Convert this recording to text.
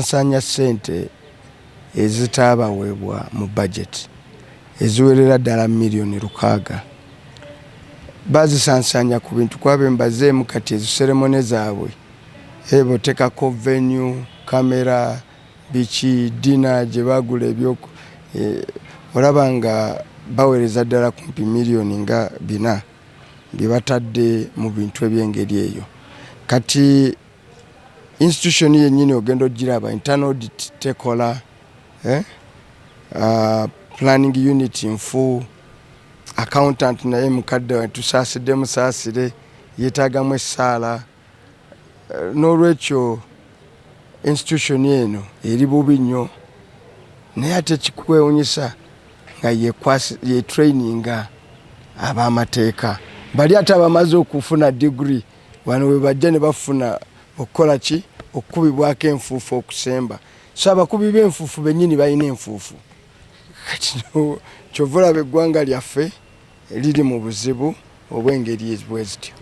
Nsanya ssente ezitaabaweebwa mu budget eziwerera ddala miliyoni 600 bazisansanya ku bintu kwabe mbazeemu kati ezo seremone zaabwe botekako venue kamera biki dina gye bagula ebyoko olaba nga baweereza ddala kumpi miliyoni nga 4 bye batadde mu bintu eby'engeri eyo. Kati institution yennyini ogenda ogiraba internal audit tekola planning unit nfu accountant naye mukadde tusaasidde musaasire yeetaagamu essaala n'olwekyo institution eno eri bubi nnyo naye ate kikwewunyisa nga yetraininga ab'amateeka bali ate abamaze okufuna degree wano we bajja ne bafuna okukola ki okukubibwako enfuufu okusemba so abakubi b'enfuufu bennyini balina enfuufu kyova olaba eggwanga lyaffe liri mu buzibu obw'engeri bwe zityo.